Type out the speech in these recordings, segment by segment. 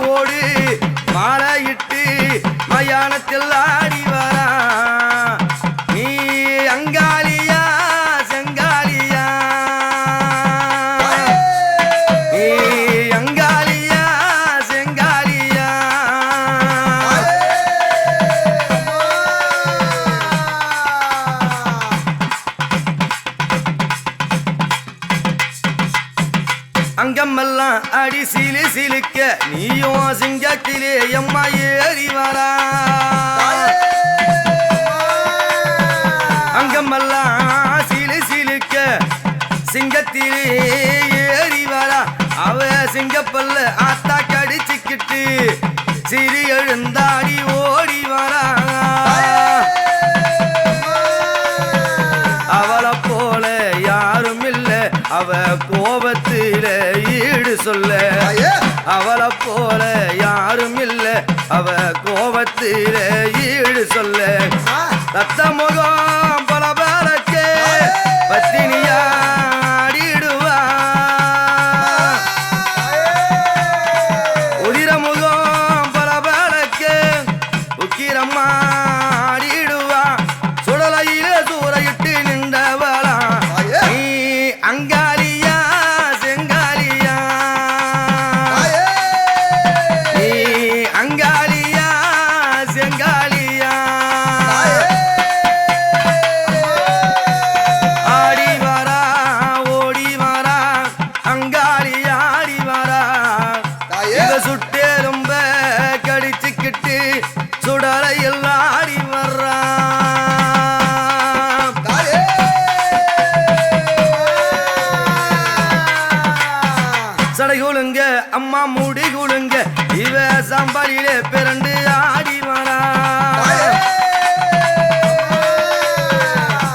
ஓடு மாலையிட்டு மயானத்தில் ஆடி வரா நீ அங்காளியா செங்காலியா நீ அங்காளியா செங்காலியா அங்கமெல்லாம் அடி சிலு சிலுக்க நீயும் சிங்கத்திலே எம்மா ஏறி வரா அங்கமெல்லாம் சிலு சிலுக்க சிங்கத்திலே ஏறி வரா அவ சிங்கப்பல்ல ஆத்தா கடிச்சுக்கிட்டு சிறி எழுந்தாடி ஓடி வரா அவளை போல யாரும் இல்ல அவ கோபத்தில ஈடு சொல்ல அவளை போல யாரும் இல்ல அவ கோபத்தில ஈடு சொல்ல ரத்த முகம் பல பலக்கே பத்தினியாடிடுவா உதிர முகம் பல பலக்கே உக்கிரம்மாடிடுவா சுடலையில சூறையிட்டு நின்றவளா நீ அங்காளியா செங்காலியா நீ அங்காளியா செங்காலியா ஆடி வரா ஓடி வரா அங்காளி ஆடி வரா இத சுட்டேரும்ப கடிச்சுக்கிட்டு சுடலையில் ஆடி வர்றா சடைகுளுங்க அம்மா மூடி குளுங்க இவ சாம்பாலிலே பிறண்டு ஆடி வரா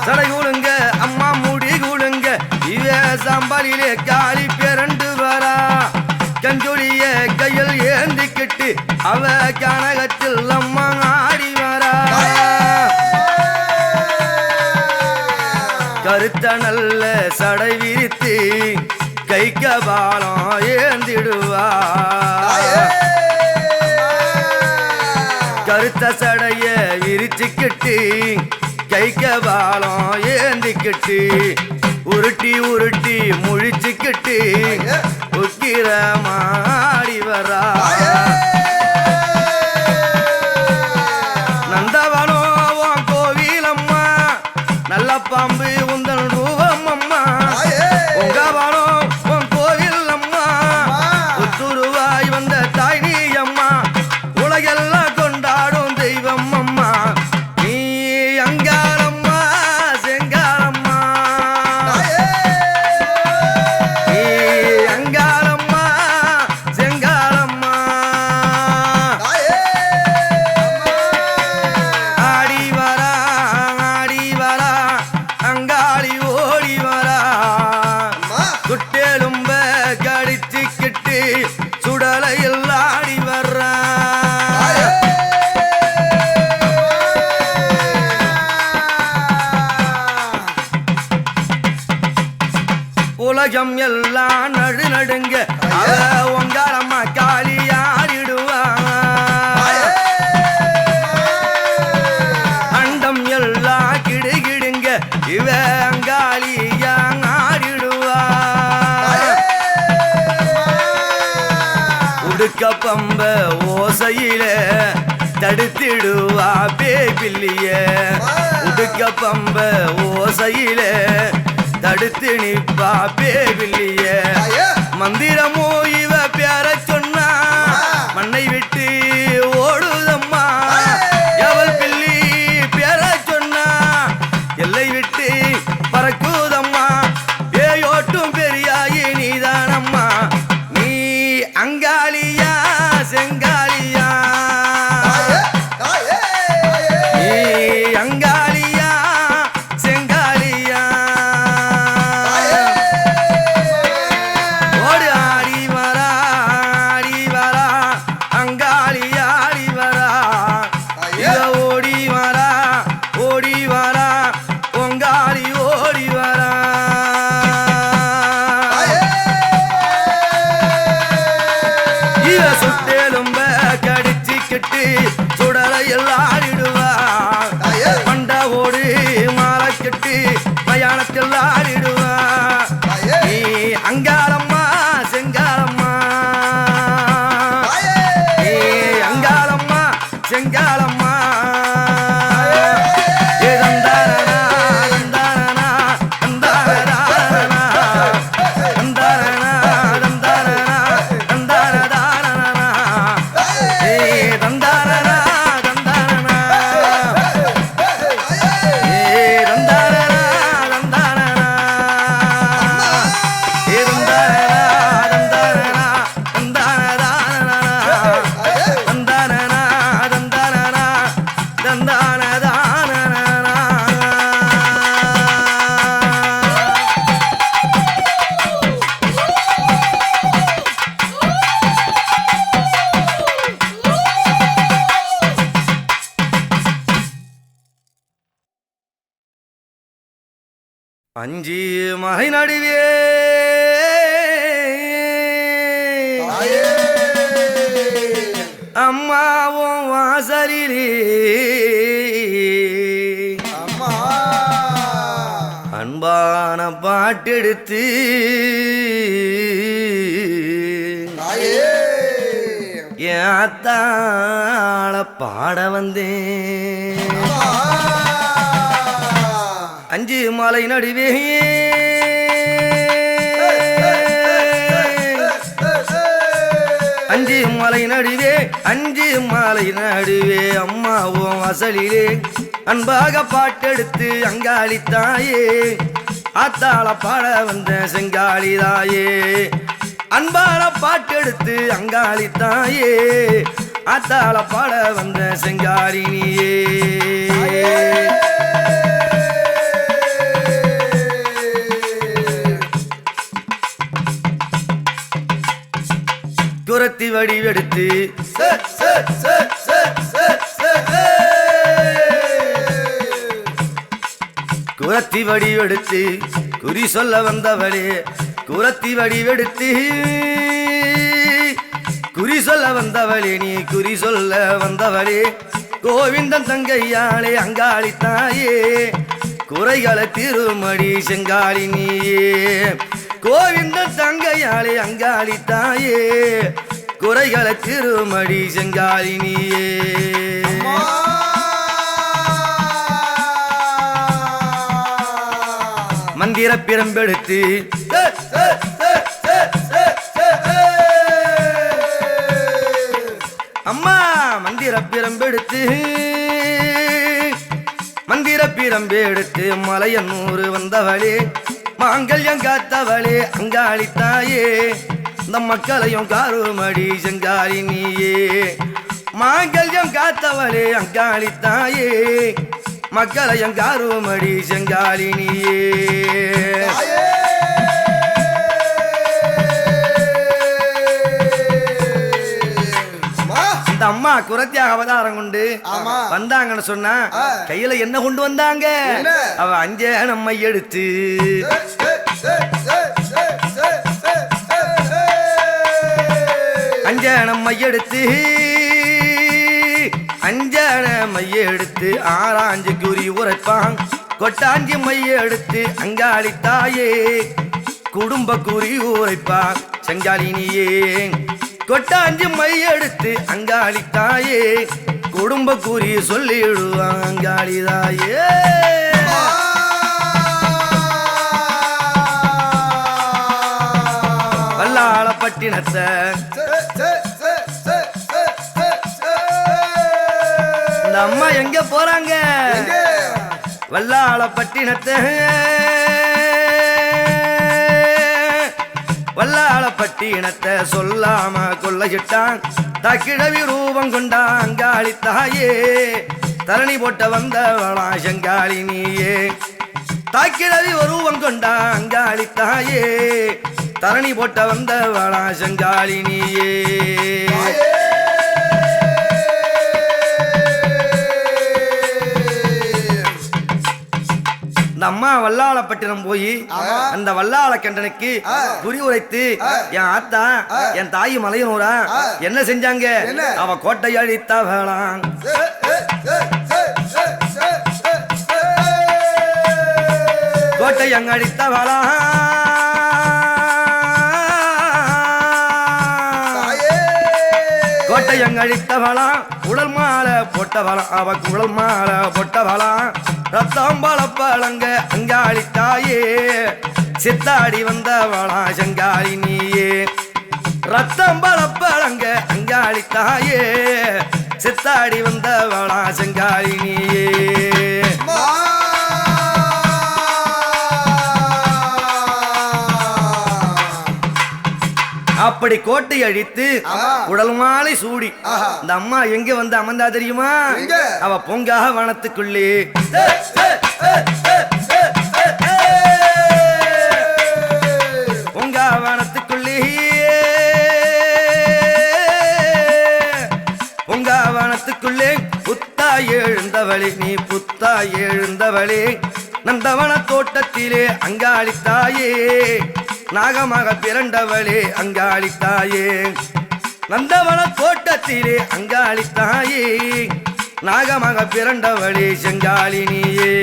சடைகுளுங்க அம்மா மூடி குளுங்க இவ சாம்பாலிலே காளி பிறண்டு வரா கஞ்சொலிய கையில் ஏந்திக்கிட்டு அவ கனகத்தில் அம்மா ஆடி வரா கருத்த நல்ல சடை விரித்து கை கபாலம் ஏந்திடுவா கருத்த சடைய விரிச்சுக்கிட்டு கை கபாலம் ஏந்திக்கிட்டு உருட்டி உருட்டி முழிச்சுக்கிட்டு உக்கிரமாடி வரா நந்தவனம் கோவிலம்மா நல்ல பாம்பு உந்தன் ரூபம் அம்மா உங்கவனம் சுடலையில் ஆடி வர்றா உலகம் எல்லாம் நடு நடுங்க உங்காரம்மா காளி ஆடிடுவா அண்டம் எல்லாம் கிடுகிடுங்க இவ அங்காளியா ஆடிடுவா உடுக்க பம்ப ஓசையில தடுத்திடுவா பேபில்லிய உடுக்க பம்ப ஓசையில தடுத்து நிப்பா பேபில்லிய மந்திரமோ இவ பேர சொன்னா மண்ணை விட்டு ஓடுதம்மா எவள் பில்லி பேர சொன்னா எல்லை விட்டு பறக்குதம்மா பேயோட்டும் பெரியாயி நீதானம்மா நீ அங்காளியா செங்காலியா நீ அங்காளியா செங்காலியா ஓடு ஆடி வரா அங்காளி ஆடி வரா ஓடி வரா பொங்காளி ஓடி வரா சுட்டேலும் தந்தானனா தந்தானனா தந்தானனா தந்தானனா அஞ்சு மலை நடுவே அம்மாவும் வாசலிலே அன்பான பாட்டெடுத்து என் அத்தாள பாட வந்தேன் அஞ்சு மலை நடுவே அஞ்சு மலை நடுவே அஞ்சு மலை நடுவே அம்மாவும் வாசலிலே அன்பாக பாட்டெடுத்து அங்காளி தாயே ஆத்தாள பாட வந்த செங்காளி தாயே அன்பால பாட்டெடுத்து அங்காளி தாயே ஆத்தாள பாட வந்த செங்காளி நீயே குரத்தி வடிவெடுத்து குரத்தி வடிவெடுத்து குறி சொல்ல வந்தவளே குரத்தி வடிவெடுத்து குறி சொல்ல வந்தவளே நீ குறி சொல்ல வந்தவளே கோவிந்தன் தங்கையாளே அங்காளி தாயே குறைகளை திருமடி செங்காளி நீயே கோவிந்தன் தங்கையாளே அங்காளி தாயே குறைகளை திருமடி செங்காளி நீயே மந்திர பிரம்பெடுத்து அம்மா மந்திர பிரம்பெடுத்து மந்திர பிரம்பெடுத்து மலையன்னூறு வந்தவளே மாங்கல்யம் காத்தவளே அங்காளி தாயே இந்த மக்களையும் காருமடி செங்காளி நீயே மாங்கல்யம் காத்தவளே அங்காளி தாயே மக்களையும் காருமடி செங்காளி நீயே இந்த அம்மா குரத்தியாக அவதாரம் கொண்டு வந்தாங்கன்னு சொன்னா கையில என்ன கொண்டு வந்தாங்க அவ அஞ்சே நம்மை எடுத்து அஞ்சன மையெடுத்து அஞ்சன மையெடுத்து ஆராஞ்சு குறி உரைப்பான் கொட்டாஞ்சி மையெடுத்து அங்காளி தாயே குடும்ப குறி உரைப்பான் செங்காளி நீயே கொட்டாஞ்சி மையெடுத்து அங்காளி தாயே குடும்ப குறி சொல்லிடுவான் அங்காளி தாயே வல்லாளப்பட்டினத்தை இந்த அம்மா எங்க போறாங்க வல்லாளப்பட்டினத்தை வல்லாளப்பட்டினத்தை சொல்லாம கொள்ளையிட்டான் தக்கிழவி ரூபம் கொண்டா அங்காளி தாயே தரணி போட்ட வந்தவளா செங்காளி நீயே தாக்கிழவி ரூபம் கொண்டா அங்காளி தாயே தரணி போட்ட வந்தவளா செங்காளி நீயே இந்த அம்மா வல்லாளப்பட்டினம் போய் அந்த வல்லாள கண்டனுக்கு குறி உரைத்து என் ஆத்தா என் தாய் மலையனூரா என்ன செஞ்சாங்க அவ கோட்டை அழித்தவளாம் கோட்டை அங்க அழித்தவளா கோட்டை அங்க அழித்தவளா உடல் மாலை போட்டவளா அவ உடல் மாலை போட்டவளா ரத்தம் பழப்பழங்க அங்காளி தாயே சித்தாடி வந்தவளா செங்காளி நீயே ரத்தம் பழப்பழங்க அங்காளி தாயே சித்தாடி வந்தவளா செங்காளி நீயே அப்படி கோட்டை அழித்து உடல் மாலை சூடி இந்த அம்மா எங்க வந்து அமர்ந்தா தெரியுமா? அவ பொங்காக வனத்துக்குள்ளே பொங்கா வனத்துக்குள்ளே பொங்கா வனத்துக்குள்ளே புத்தா எழுந்தவளே நீ புத்தா எழுந்தவளே நந்தவன தோட்டத்திலே அங்காளி தாயே நாகமாக பிறண்டவளே அங்காளி தாயே நந்தவன தோட்டத்திலே அங்காளி தாயே நாகமாக பிறண்டவளே செங்காளி நீயே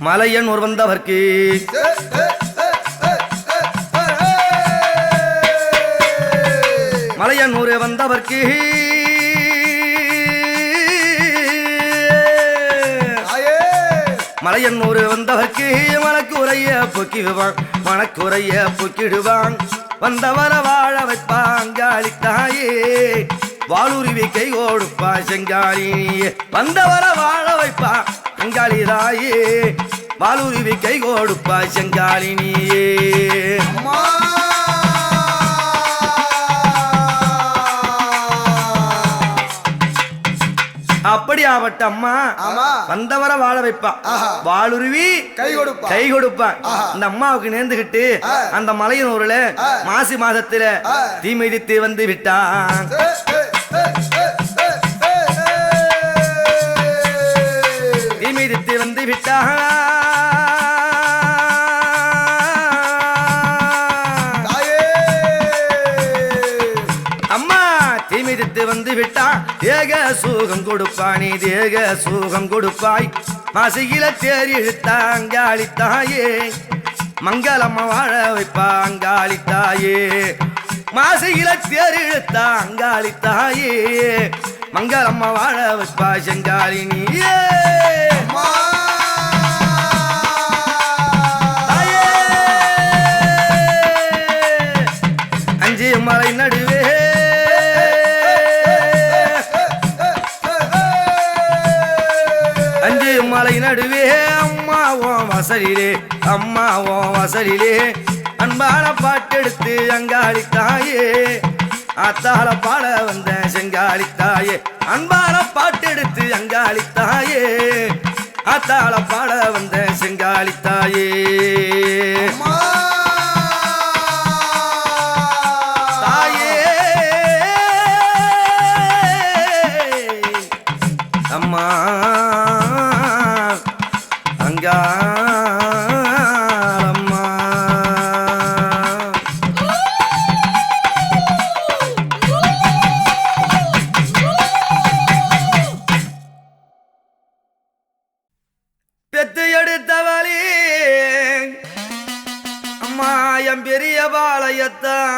மலையனூர் வந்தவர்க்கு மலையனூர் வந்தவர்க்கு மலையனூர் வந்தவர்க்கு மனக்குறைய பொக்கிடுவான் மனக்குறைய பொக்கிடுவான் வந்தவர வாழ வைப்பான் அங்காளி தாயே வாளுருவி கை கொடுப்பா செங்காளி வந்தவர வாழ வைப்பா அங்காளி தாயே வாளுருவி கை கொடுப்பா செங்காளி நீயே அப்படி ஆவட்ட அம்மா வந்தவர வாழ வைப்பா வாளுருவி கை கொடுப்பா இந்த அம்மாவுக்கு நேர்ந்துகிட்டு அந்த மலையனூர்ல மாசி மாதத்துல தீ மிதித்து வந்து விட்டான் தீ மிதித்து வந்து விட்டான் மிதித்து வந்து விட்டான் தேக சூகம் கொடுப்பானி தேக சூகம் கொடுப்பாய் மாசியில தேறி இழுத்தா அங்காளி தாயே மங்களம்மா வாழ வைப்பா அங்காளி தாயே மாசியில தேறி இழுத்தா அங்காளி தாயே மங்களம்மா வாழ வைப்பா செங்காளி நீயே அஞ்சு மலை நடுவே மலை நடுவே அம்மாவோம் வசலிலே அம்மாவோம் வசலிலே அன்பான பாட்டெடுத்து அங்காளி தாயே ஆத்தாள பாட வந்த செங்காளி தாயே அன்பான பாட்டெடுத்து அங்காளி தாயே ஆத்தாள பாட வந்த செங்காளி தாயே தாயே அம்மா பெத்து எடுத்தவளே அம்மா என் பெரிய பாளையத்தான்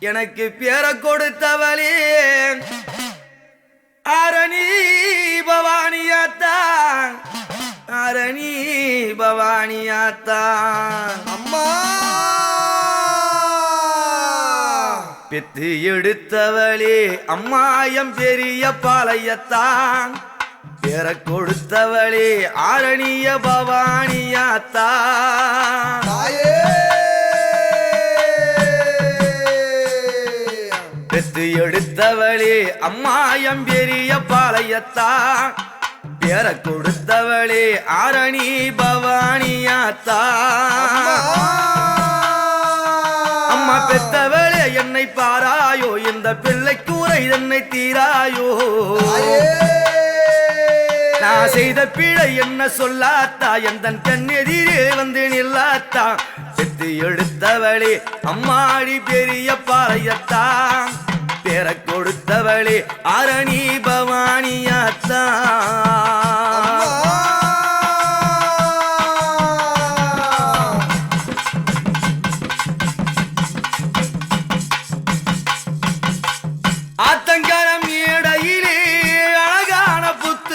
எனக்கு பேர கொடுத்தவளே அரணி பவானியாத்தான் அரணி பவானியாத்தான் அம்மா பெத்து எடுத்தவளே அம்மா என் பெரிய பாளையத்தான் பேர கொடுத்தவளே ஆரணிய பவானியாத்தான் பெத்து எடுத்தவளே அம்மா என் பெரிய பாளையத்தான் பேர கொடுத்தவளே ஆரணி பவானியாத்தான் அம்மா பெத்தவளே என்னை பாராயோ இந்த பிள்ளை கூரை என்னை தீராயோ நான் செய்த பிழை என்ன சொல்லாத்தா எந்தன் கண்ணெதிரே வந்து நில்லாத்தா பெத்து எடுத்தவளே அம்மாடி பெரிய பாளையத்தான் பேர கொடுத்தவளே ஆரணி பவானியாத்தான் ஆத்தங்கரம் மேடையிலே அழகான புத்த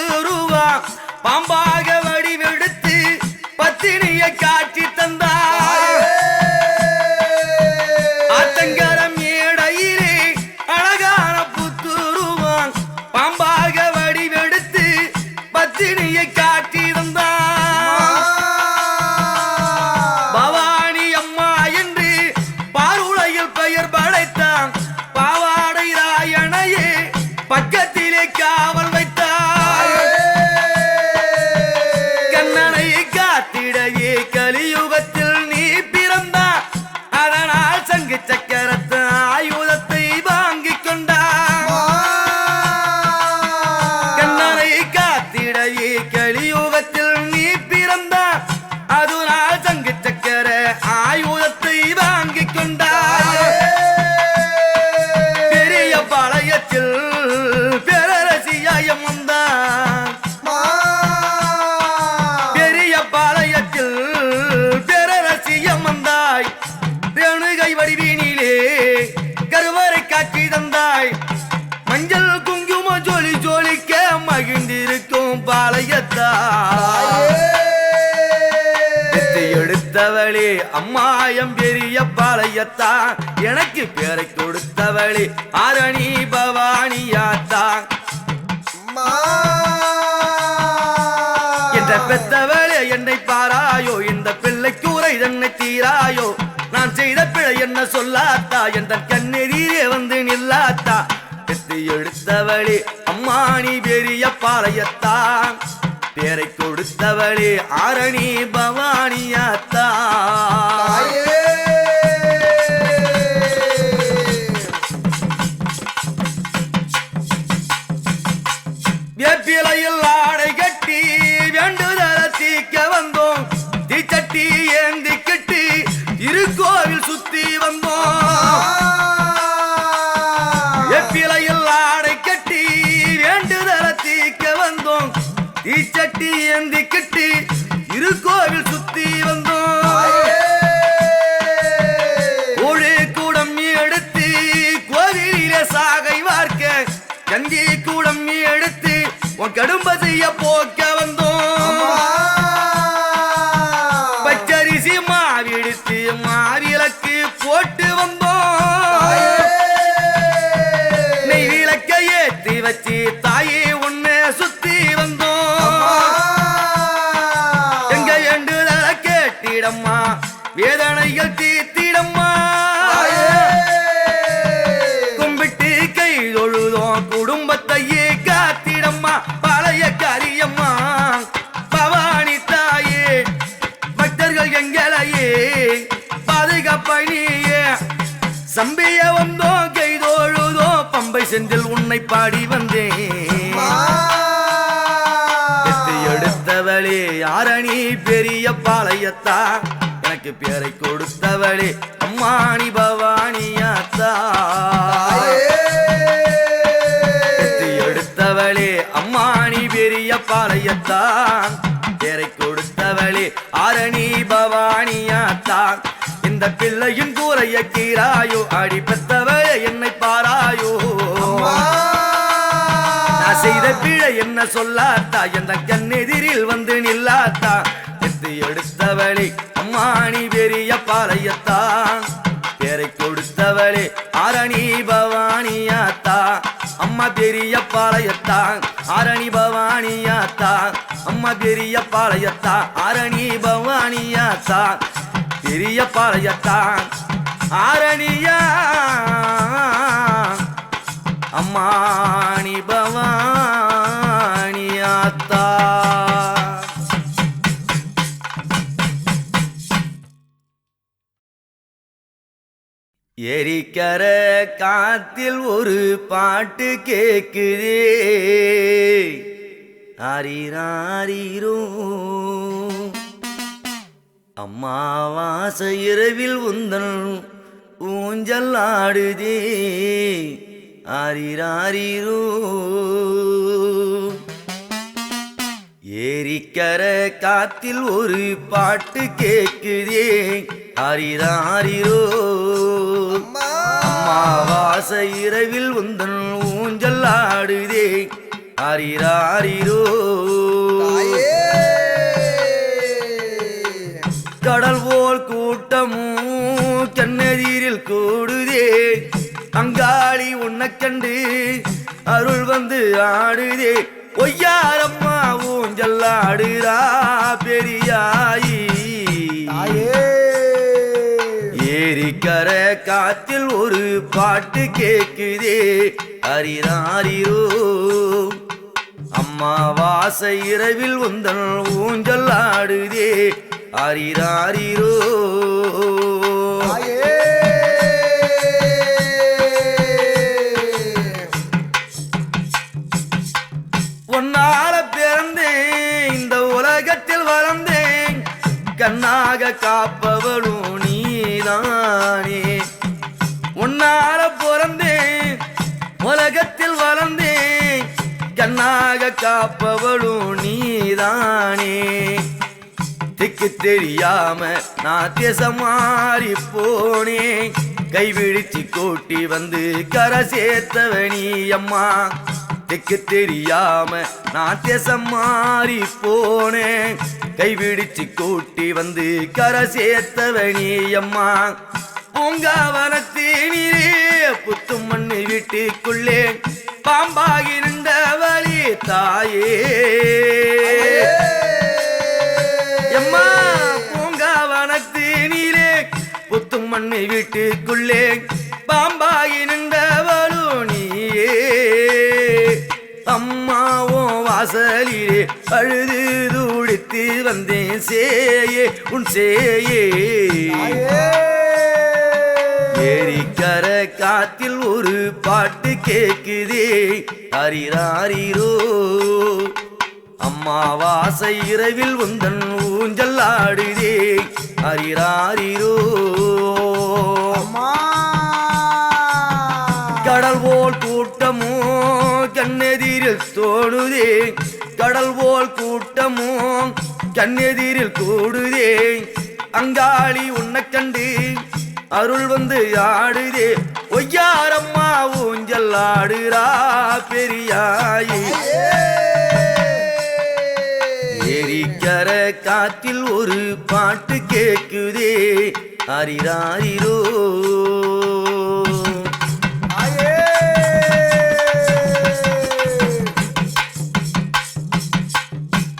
நீ பிறந்தா அது நாள் தங்கு சக்கர ஆயுதத்தை வாங்கி கொண்டாய் பெரிய பாளையத்தில் பேரரசியாயம் வந்தான் பெரிய பாளையத்தில் பேரரசியம் வந்தாய் ரேணுகை வடிவினிலே கருவறை காட்சி தந்தாய் மஞ்சள் குங்கும ஜோலி ஜோலிக்க மகிழ்ந்திருக்கும் பாளையத்தாய் எடுத்தவளே அம்மாயம் பெரிய பாளையத்தான் எனக்கு பேரை கொடுத்தவளே ஆரணி பவானியாத்தான் என்ற பெத்தவளே என்னை பாராயோ இந்த பிள்ளை கூரை தன்னை தீராயோ நான் செய்த பிழை என்ன சொல்லாத்தா என்ற கண்ணெதிரே வந்து நில்லாத்தா பெத்து எடுத்தவளே அம்மானி பெரிய பாளையத்தான் பேரை கொடுத்தவளே ஆரணி பவானியாத்தா வேப்பிலையில் ஆடை கட்டி வேண்டுதல தீக்க வந்தோம் தீச்சட்டி ஏந்தி கட்டி திருக்கோவில் சுத்தி வந்தோம் வேப்பிலையில் ஆடை கட்டி வேண்டுதல தீக்க வந்தோம் தீச்சட்டி ஏந்தி கட்டி திருக்கோவில் சுத்தி வந்தோம் ஒழு கூடம் எடுத்து கோவிலிலே சாகை வார்க்க கங்கி கூடம் எடுத்து உன் கடும்ப செய்ய போக்க வந்தோம் பச்சரிசி மாவிடுத்து மாவிளக்கு போட்டு வந்தோம் நெய் விளக்க ஏற்றி வச்சு தாயே உன்னை சுத்தி வந்தோம் எங்க வேண்டுதல கேட்டிடம்மா வேதனைகள் தீர்த்திடம்மா கும்பிட்டு கை தொழுதோம் குடும்பத்தையே காத்திடம்மா பழைய காரியம்மா பவானி தாயே பக்தர்கள் எங்களையே பாதுகாப்பணியே சம்பிய வந்தோம் கை தொழுதோம் பம்பை செந்தில் உன்னை பாடி வந்தேன் எடுத்தவளே ஆரணி பெரிய பாளையத்தா எனக்கு பேரை கொடுத்தவளே அம்மானி பவானியாத்தா எடுத்தவளே அம்மானி பெரிய பாளையத்தான் பேரை கொடுத்தவளே ஆரணி பவானியாத்தான் இந்த பிள்ளையின் கூரைய கீராயோ அடி பெத்தவளே என்னை பாராயோ நான் செய்த பிழை என்ன சொல்லாத்தா என்ற கண்ணெதிரில் வந்து நில்லாத்தா எடுத்தவளே அம்மானி பெரிய பாளையத்தான் பேரை கொடுத்தவளே ஆரணி பவானியாத்தா அம்மா பெரிய பாளையத்தான் ஆரணி பவானியாத்தா அம்மா பெரிய பாளையத்தான் ஆரணி பவானியாத்தா பெரிய பாளையத்தான் ஆரணியா அம்மானி பவானியாத்தா எரிக்கர காத்தில் ஒரு பாட்டு கேக்குதே ஆரிராரீரோ அம்மாவாசை இரவில் உந்தன் ஊஞ்சல் ஆடுதே ஆரிராரீரோ ஏரிக்கர காத்தில் ஒரு பாட்டு கேக்குதே ஆரிராரீரோ அம்மாவாசை இரவில் உந்தன் ஊஞ்சல் ஆடுதே ஆரிராரீரோ கடல் போல் கூட்டமும் கண்ணெதிரில் கூடுதே அங்காளி உன்னை கண்டு அருள் வந்து ஆடுதே ஒய்யாரம்மா ஊஞ்சல் ஆடுறா பெரியாயி ஏரிக்கர காத்தில் ஒரு பாட்டு கேக்குதே அரிராரிரோ அம்மாவாசை இரவில் உந்தன் ஊஞ்சல் ஆடுதே அரிராரிரோ ஒன்னால பிறந்தேன் இந்த உலகத்தில் கண்ணாக காப்பவளும் நீதானே. உன்னால பிறந்தேன் உலகத்தில் வளர்ந்தேன் கண்ணாக காப்பவளும் நீதானே. திக்கு தெரியாம நான் திசமாறி போனேன் கைவிழிச்சு கூட்டி வந்து கரை சேர்த்தவனி அம்மா. திக்கு தெரியாம நான் திசமாறி போனேன் கைவிழிச்சு கூட்டி வந்து கரை சேர்த்தவனி அம்மா. பூங்காவனத்தேனிலே புத்து மண்ணு வீட்டுக்குள்ளே பாம்பாகி நின்றவளி தாயே எம்மா. பூங்காவனத்தேனிலே புத்து மண்ணு வீட்டுக்குள்ளே பாம்பாகி நின்றவளும் நீயே. அம்மாவும் வாசலிலே அழுது துடித்து வந்தேன் சேயே உன் சேயே. ஏரிக்கர காத்தில் ஒரு பாட்டு கேக்குதே ஹரிராரிரோ. அம்மாவாசை இரவில் உந்தன் ஊஞ்சல் ஆடுதே ஹரிராரிரோ. கடல் போல் கூட்டமோ கண்ணெதிரில் தோடுதே கடல் போல் கூட்டமோ கண்ணெதிரில் கூடுதே. அங்காளி உன்னை கண்டு அருள் வந்து ஆடுதே ஒய்யாரம்மா ஊஞ்சல் ஆடுறா பெரியாயி. ஏரிக்கர காத்தில் ஒரு பாட்டு கேக்குதே ஹரிராரிரோ.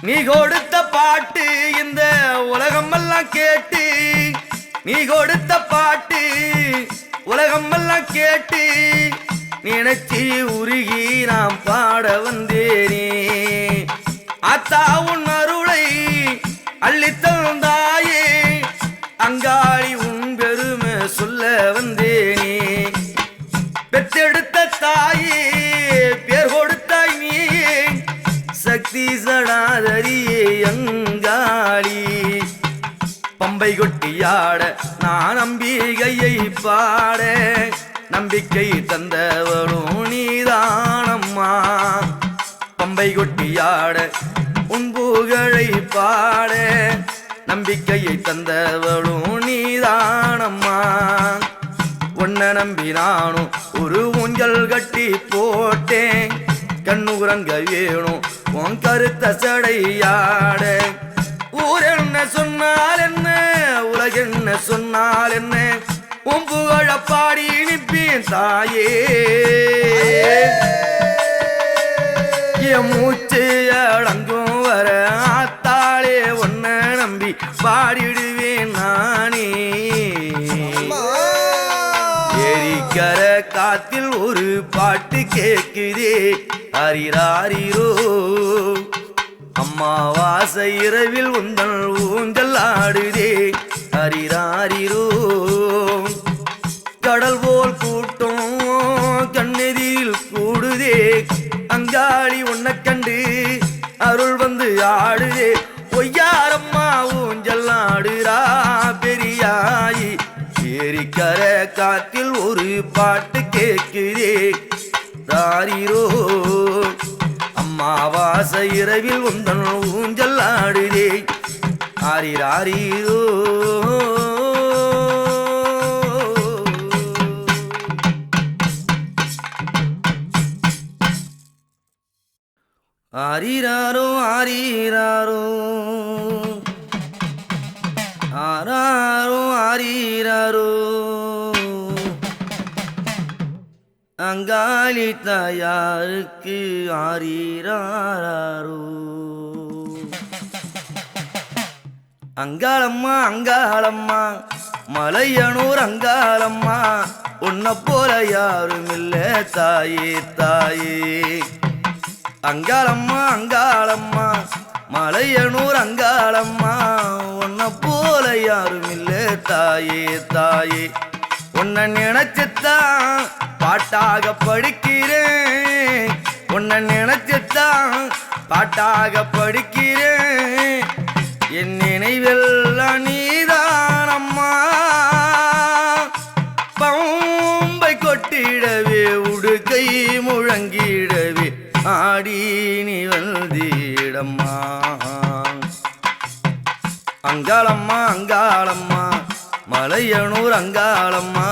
நீ கொடுத்த பாட்டு இந்த உலகமெல்லாம் கேட்டு நீ கொடுத்த பாட்டு உலகமெல்லாம் கேட்டு நினைச்சி உருகி நாம் பாட வந்தேனே. அத்தா உன் அருளை அள்ளித்தந்தாயே அங்காளி உன் பெருமை சொல்ல வந்தேனே. பெத்தெடுத்த தாயே பேர் கொடுத்தாய் நீயே சக்தி சடாதரியே அங்காளி. பம்பை கொட்டியாட நான் நம்பிக்கையை பாட நம்பிக்கை தந்தவளும் நீதானம்மா. பம்பை கொட்டியாட உன் புகழை பாட நம்பிக்கையை தந்தவளும் நீதானம்மா. உன்னை நம்பி நானும் ஒரு ஊஞ்சல் கட்டி போட்டேன் கண்ணுரங்க வேணும் உன் கருத்த சடையாட. ஊர் என்ன சொன்னால் என்ன உலகென்ன சொன்னால் என்ன உன் புகழ பாடி நிற்பேன் தாயே. என் மூச்சு அடங்கும் வர ஆத்தாளே உன்னை நம்பி பாடிடுவேன் நானே. ஏரிக்கர காத்தில் ஒரு பாட்டு கேக்குதே ஹரிராரிரோ. அம்மாவாசை இரவில் உந்தன் ஊஞ்சல் ஆடுதே ஹரிராரிரோ. கடல் போல் கூட்டம் கண்ணெதிரில் கூடுதே அங்காளி உன்னை கண்டு அருள் வந்து ஆடுதே ஒய்யாரம்மா ஊஞ்சல் ஆடுறா பெரியாயி. ஏரிக்கர காத்தில் ஒரு பாட்டு கேக்குதே ராரிரோ. அம்மாவாசை இரவில் உந்தன் ஊஞ்சல் ஆடுதே ஆரிராரிரோ. ஆரிராரோ ஆரிராரோ ஆராரோ ஆரிராரோ. அங்காளி தாயாருக்கு ஆரிராரோ. அங்காளம்மா அங்காளம்மா மலையனூர் அங்காளம்மா உன்னை போல யாரும் இல்ல தாயே தாயே. அங்காளம்மா அங்காளம்மா மலையனூர் அங்காளம்மா உன்னை போல யாரும் இல்ல தாயே தாயே. உன்னை நினைச்சுத்தான் பாட்டாக படிக்கிறேன் உன்னை நினைச்சுத்தான் பாட்டாக படிக்கிறேன். என் நினைவெல்லாம் அங்காளம்மா அங்காளம்மா மலையனூர் அங்காளம்மா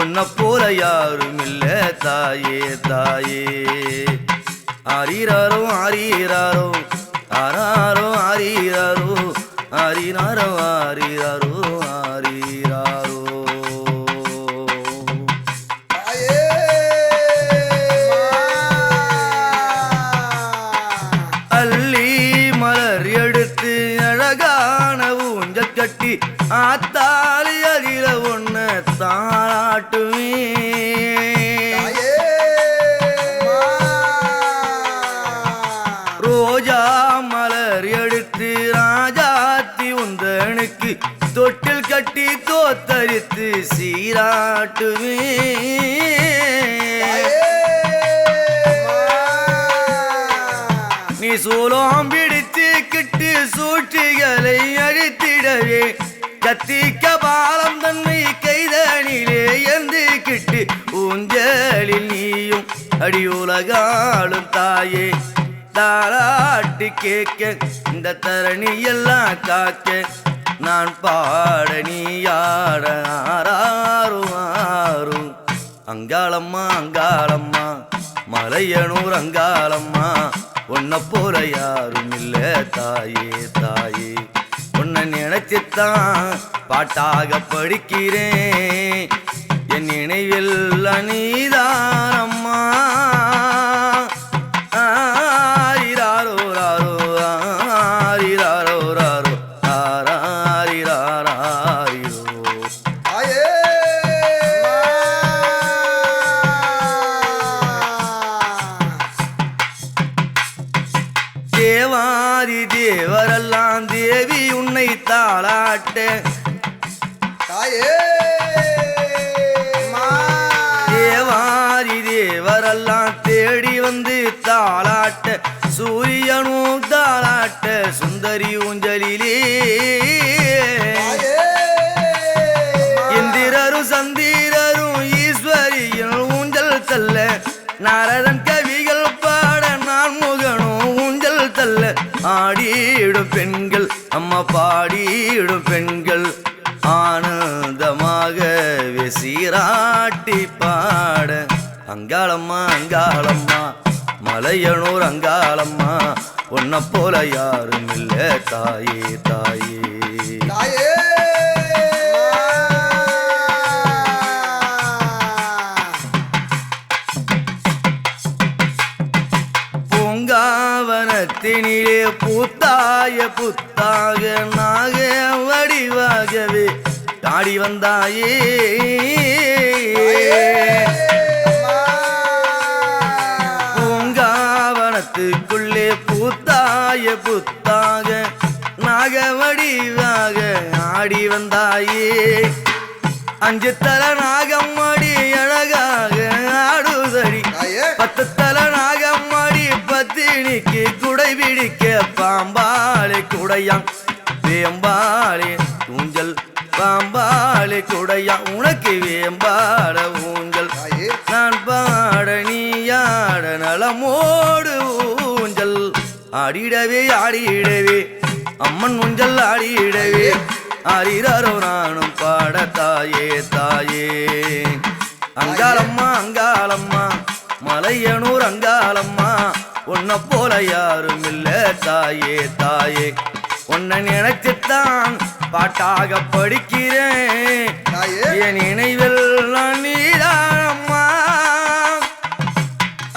உன்னை போல யாரும் இல்ல தாயே தாயே ஆரீராரோ ஆரீராரோ ஆராரோ ஆரீராரோ ஆரீராரோ ஆரீராரோ ஆரீராரோ அள்ளி மலர் எடுத்து அழகான ஊஞ்சல் கட்டி ஆத்தாளி அகில ஒண்ணு தாளாட்டுவே ரோஜா மலர் எடுத்து ராஜாத்தி உந்தனுக்கு தொட்டில் கட்டி தோத்தரித்து சீராட்டுவே நீ சூலம் பிடித்து கிட்டு சூழ்ச்சிகளை அழித்திடவே கத்திக்க பாலம் தன்னை கைதனிலே எந்து கிட்டு ஊஞ்சலில் நீயும் அடியுலகாளும் தாயே தாராட்டி கேட்க இந்த தரணி எல்லாம் காக்க நான் பாட நீயாட ஆராரும் ஆரும் அங்காளம்மா அங்காளம்மா மலையனூர் அங்காளம்மா உன்னை போல யாரும் இல்ல தாயே தாயே உன்னை நினைச்சுத்தான் பாட்டாக படிக்கிறேன் என் நினைவில் நீதானம்மா ஆரிராரோ ராரோ ஆரிராரோ ராரோ ஆராரிராரிரோ தேவாரி தேவரெல்லாம் தேவி உன்னை தாளாட்ட தேவாரி தேவரெல்லாம் தேடி வந்து தாளாட்ட சூரியனும் தாளாட்ட சுந்தரி ஊஞ்சலிலே இந்திரரும் சந்திரரும் ஈஸ்வரியின் ஊஞ்சல் தல்ல நாரதன் கவிகள் பாட நான் முகனும் ஊஞ்சல் தல்ல ஆடிடும் பெண்கள் அம்மா பாடிடும் பெண்கள் ஆனந்தமாக சீராட்டி பாட அங்காளம்மா அங்காளம்மா மலையனூர் அங்காளம்மா உன்னை போல யாரும் இல்ல தாயே தாயே பூங்காவனத்தினிலே பூத்தாய புத்தாக நாக வடிவாகவே ஆடி வந்தாயே பூங்காவனத்துக்குள்ளே பூத்தாய புத்தாக நாக வடிவாக ஆடி வந்தாயே அஞ்சு தல நாகம்மாடி அழகாக ஆடுதடி பத்து தல நாகம்மாடி பத்தினிக்கு குடை பிடிக்க பாம்பாளே குடையாம் வேம்பாளே ஊஞ்சல் பாம்பாளே குடையா உனக்கு வேம்பாட ஊஞ்சல் நான் பாட நீயாட நலமோடு ஊஞ்சல் ஆடிடவே ஆடிடவே அம்மன் ஊஞ்சல் ஆடிடவே ஆரிராரோ நானும் பாட தாயே தாயே அங்காளம்மா அங்காளம்மா மலையனூர் அங்காளம்மா உன்னை போல யாரும் இல்ல தாயே தாயே உன்னை நினைச்சுத்தான் பாட்டாக படிக்கிறேன் என் நினைவில் நீதானம்மா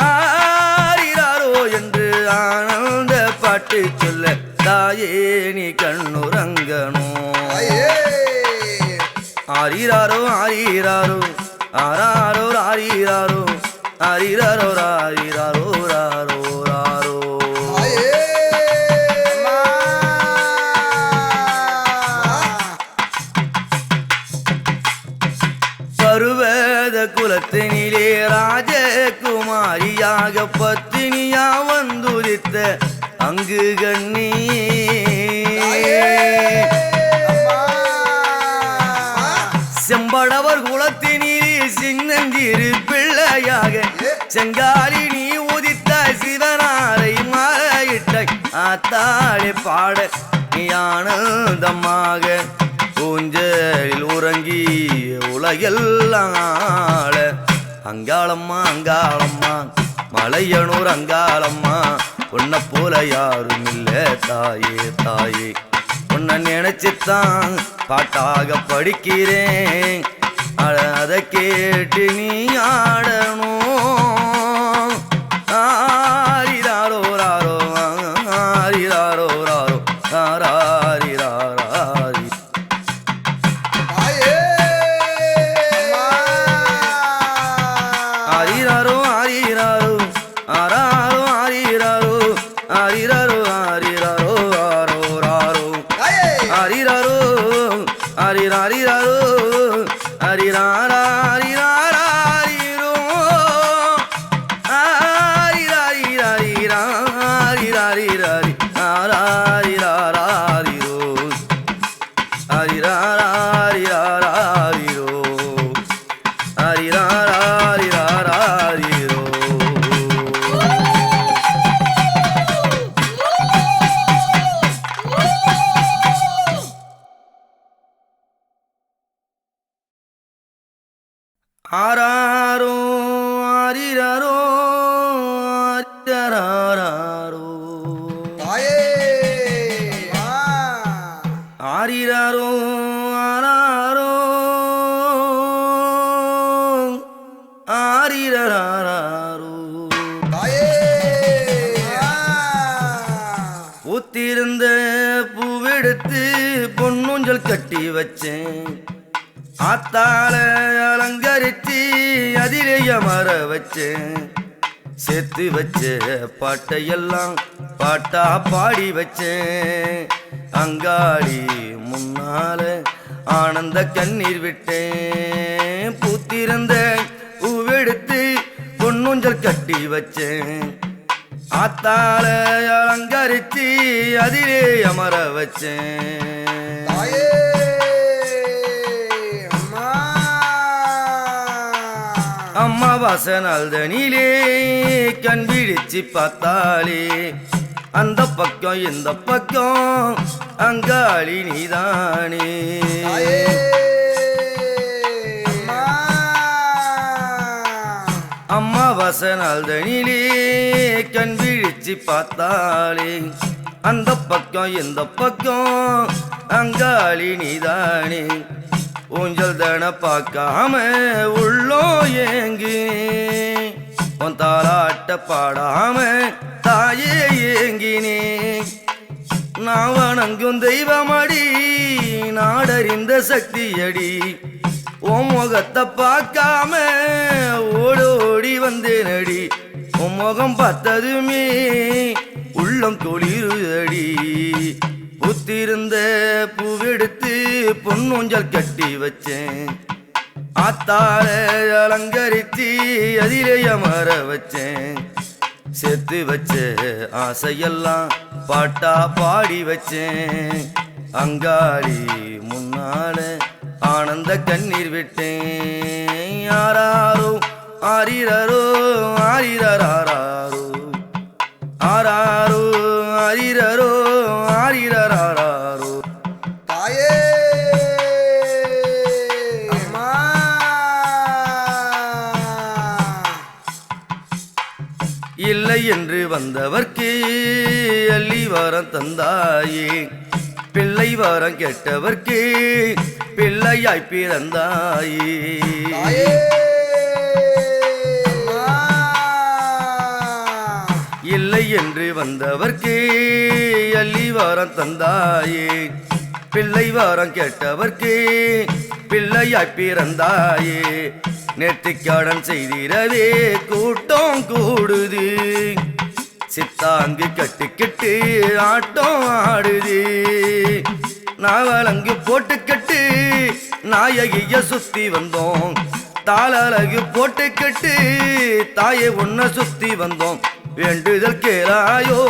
ஆரிராரோ என்று ஆனந்த பாட்டு சொல்ல தாயே நீ கண்ணுறங்கணும் ஆரிராரோ ஆரிராரோ ஆராரோ ஆரிராரோ ஆரிராரோ ஆரிராரோ ராரோ ராரோ பருவத குலத்தினிலே ராஜகுமாரியாக பத்தினியா வந்துதித்த அங்கு கண்ணி செம்படவர் குலத்தினிலே சின்னஞ்சிறு பிள்ளையாக செங்காலி நீ உதித்த சிவனாரை மாலையிட்ட ஆத்தாளே பாட ஆனந்தமாக ஊஞ்சலில் உறங்கி உலகெல்லாம் ஆள அங்காளம்மா அங்காளம்மா மலையனூர் அங்காளம்மா உன்னை போல யாரும் இல்ல தாயே தாயே உன்னை நினைச்சுத்தான் பாட்டாக படிக்கிறேன் அதை கேட்டு நீ ஆடணும் ஆரிராரோ ராரோ ஆரிராரோ ராரோ ஆராரிராரி ஆரிராரோ ஆரிராரோ ஆராரோ ஆரிராரோ ஆரிராரோ ஆரிராரோ ஆரோ ராரோ ஆரிராரோ ஆரிராரிராரோ ஆரிராரிராரிரோ ஆரிராரிராரிராரிராரி ஆராரிராரிரோ ஆரிராரிராரிரோ ஆரிராரிராரிரோ ஆராரோ ஆரிராரோ ஆரிராரோ ஆரிராரோ ஆராரோ ஆரிராரோ ஊத்திருந்த பூவெடுத்து பொன்னூஞ்சல் கட்டி வச்சேன் ஆத்தாள அலங்கரிச்சு அதிலே அமர வச்சேன் சேர்த்து வச்ச பாட்டையெல்லாம் பாட்டா பாடி வச்சேன் அங்காளி முன்னால ஆனந்த கண்ணீர் விட்டேன் பூத்திருந்த பூவெடுத்து பொன்னூஞ்சல் கட்டி வச்சேன் ஆத்தாள அலங்கரிச்சு அதிலே அமர வச்சேன் அம்மா வாசனால் தனிலே கண் விழிச்சு பார்த்தாலே அந்த பக்கம் இந்த பக்கம் அங்காளி நீதானே அம்மா வாசனால் தனிலே கண் விழிச்சு பார்த்தாலே அந்த பக்கம் இந்த பக்கம் அங்காளி நீதானே ஊஞ்சல் தன பார்க்காம உள்ளோ ஏங்கி உன் தாலாட்ட பாடாம தாயே ஏங்கினே நான் வணங்கும் தெய்வமடி நாடறிந்த சக்தியடி உன் முகத்தை பார்க்காம ஓடோடி வந்தேனடி உன் முகம் பார்த்ததுமே உள்ளம் குளிருதடி புத்திருந்த பூவெடுத்து பொன்னூஞ்சல் கட்டி வச்சேன் ஆத்தாள அலங்கரிச்சு அதிலே அமர வச்சேன் சேர்த்து வச்ச ஆசையெல்லாம் பாட்டா பாடி வச்சேன் அங்காளி முன்னால ஆனந்த கண்ணீர் விட்டேன் ஆராரோ ஆரிரரோ ஆரிரராரோ ஆராரோ ஆரிரரோ ஆரிரராரோ தாயே அம்மா இல்லை என்று வந்தவர்க்கு அள்ளி வாரம் தந்தாயே பிள்ளை வாரம் கெட்டவர்க்கு பிள்ளையாய் பிறந்தாயே இல்லை என்று வந்தவர்க்கு அள்ளி வாரம் தந்தாயே பிள்ளை வாரம் கேட்டவர்க்கு பிள்ளையாய் பிறந்தாயே நேர்த்திக்கடன் செய்திடவே கூட்டம் கூடுது சித்தாங்கு கட்டுக்கிட்டு ஆட்டம் ஆடுது நாவலங்கு போட்டுக்கட்டு நாயகிய சுத்தி வந்தோம் தாளழகு போட்டுக்கட்டு தாயை உன்னை சுத்தி வந்தோம் வேண்டுதல் கேளாயோ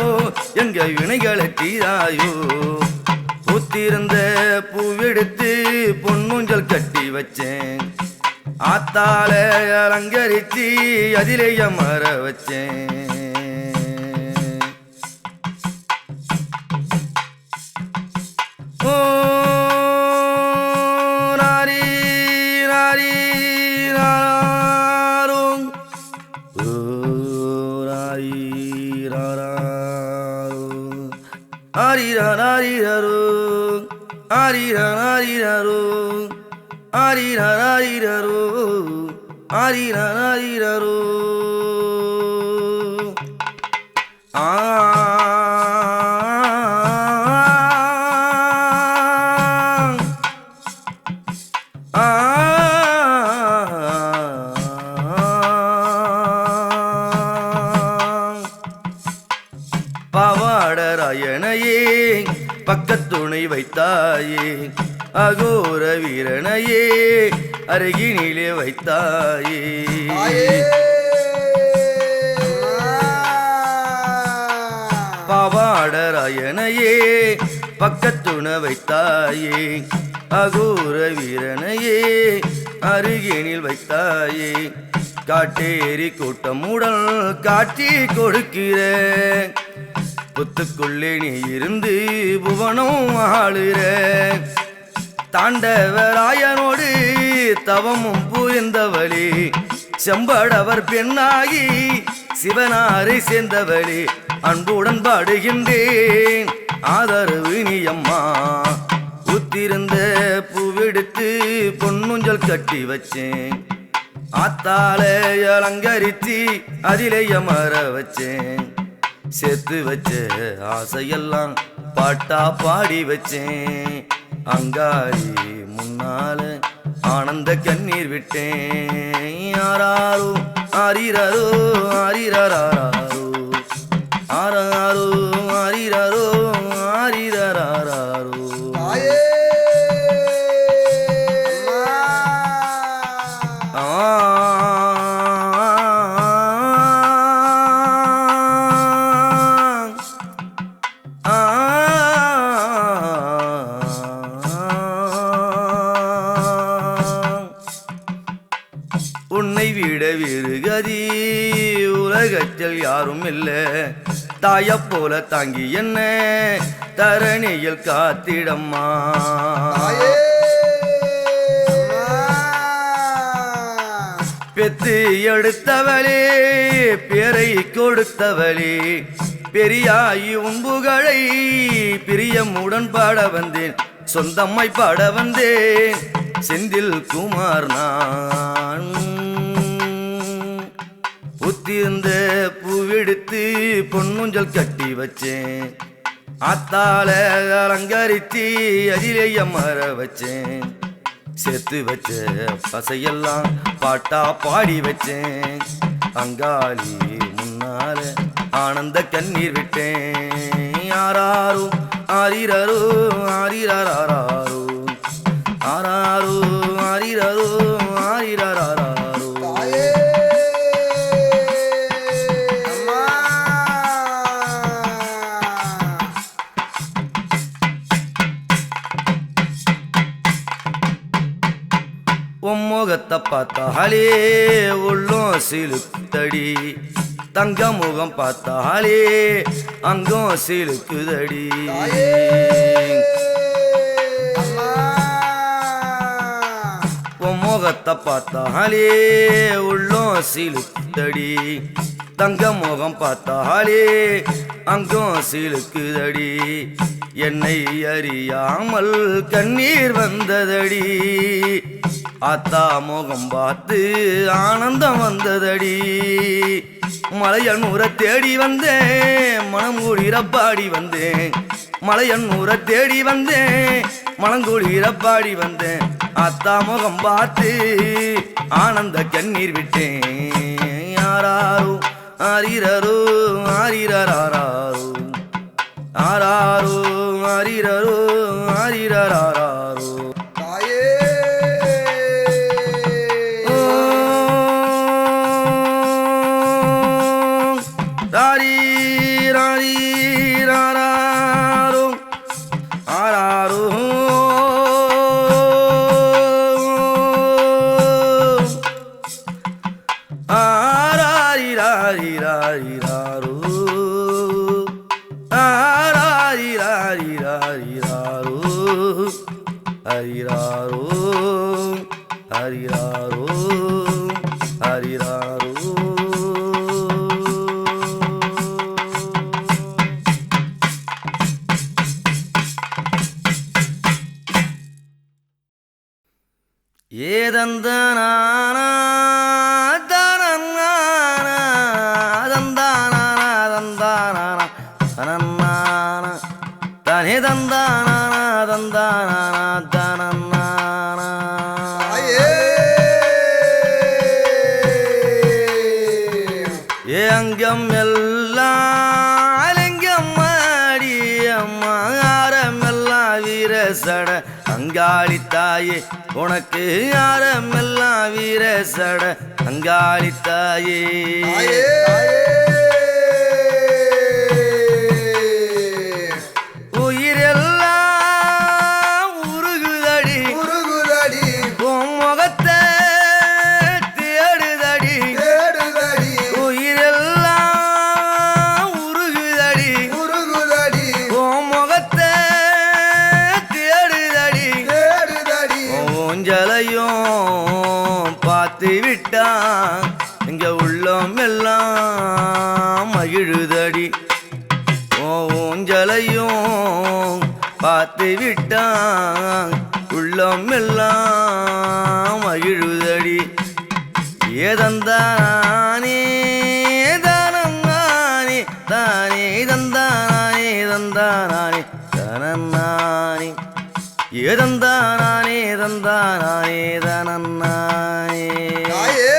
எங்க வினைகளை தீராயோ பூத்திருந்த பூவெடுத்து பொன்னூஞ்சல் கட்டி வச்சேன் ஆத்தாள அலங்கரிச்சு அதிலே அமர வச்சேன் ஆரிரோ ஆரிரோ ஆரிரோ ஆ பாவாடராயணையே பக்கத்துணை வைத்தாயே அகோர வீரனையே அருகினிலே வைத்தாயே பாவாடராயணையே பக்கத்துணை வைத்தாயே அகோர வீரனையே அருகினில் வைத்தாயே காட்டேரி கூட்டமுடல் காட்சி கொடுக்கிற புத்துக்குள்ளே நீ இருந்து புவனம் ஆளுற தாண்டவராயனோடு தவமும் புரிந்தவளே செம்படவர் பெண்ணாகி சிவனாரை சேர்ந்தவளே அன்புடன் பாடுகின்றேன் ஆதரவு நீ அம்மா ஊத்திருந்த பூவெடுத்து பொன்னுஞ்சல் கட்டி வச்சேன் ஆத்தாலே அலங்கரித்து அதிலே அமர வச்சேன் சேர்த்து வச்ச ஆசையெல்லாம் பாட்டா பாடி வச்சேன் அங்காளி முன்னால ஆனந்த கண்ணீர் விட்டேன் ஆராரோ ஆரிரோ ஆரிரோ ஆராரோ ஆரிரோ ஆரிரோ உன்னை விட விருகதி உலகத்தில் யாரும் இல்ல தாய போல தாங்கி என்ன தரணியில் காத்திடம்மா பெத்து எடுத்தவளே பேரை கொடுத்தவளே பெரியாயி உன்புகளை பிரியமுடன் பாட வந்தேன் சொந்தம்மாய் பாட வந்தேன் செந்தில் குமார் நான் புத்திருந்த பூவெடுத்து பொன்னுஞ்சல் கட்டி வச்சேன் ஆத்தால அலங்கரித்து அதிலே அமர வச்சேன் சேர்த்து வச்ச பசையெல்லாம் பாட்டா பாடி வச்சேன் அங்காளி முன்னால ஆனந்த கண்ணீர் விட்டேன் ஆராரோ ஆரிரோ ஆரிரோ ஆராரோ ஆரிரோ ஆரிரோ உம்முகத்தை பார்த்தாலே உள்ளும் சிலுக்குதடி தங்க முகம் பார்த்தாலே அங்கும் சிலுக்குதடி உம்முகத்தை பார்த்தாலே உள்ளும் சிலுக்குதடி தங்க முகம் பார்த்தாலே அங்கும் சிலுக்குதடி என்னை அறியாமல் கண்ணீர் வந்ததடி ஆத்தா முகம் பார்த்து ஆனந்தம் வந்ததடி மலையனூரை தேடி வந்தேன் மனம் குளிர பாடி வந்தேன் மலையனூரை தேடி வந்தேன் மனம் குளிர பாடி வந்தேன் ஆத்தா முகம் பார்த்து ஆனந்த கண்ணீர் விட்டேன் ஆராரோ ஆரிரோ ஆரிரோ ஆராரோ ஆரிரோ ஆரிரோ ராரி ராரி ராரோ ஆராரோ ஆராரி ராரி ராரி ராரோ ஆராரி ராரி ராரி ராரோ ஹரிராரோ ஹரிராரோ ஹரிராரோ ஏதந்தான தனே தந்தான தாயே ஏங்கம் எல்லாம் அலிங்கம் மாடி அம்மாரமெல்லாம் வீர சட அங்காளி தாயே உனக்கு ஆரமெல்லாம் வீர சட அங்காளி தாயே தாயே உயிரெல்லாம் உருகுதடி உருகுதடி உன் முகத்தை தேடுதடி தேடுதடி உயிரெல்லாம் உருகுதடி உருகுதடி உன் முகத்தை தேடுதடி தேடுதடி ஊஞ்சலையும் பார்த்து விட்டான் இங்க உள்ளம் எல்லாம் மகிழுதடி ஊஞ்சலையும் பார்த்து விட்டான் உள்ளம் எல்லாம் மகிழுதடி ஏதந்தானே தானே தானே தந்தானே தந்தானே தனநானே ஏதந்தானே தந்தானே தனநானே தாயே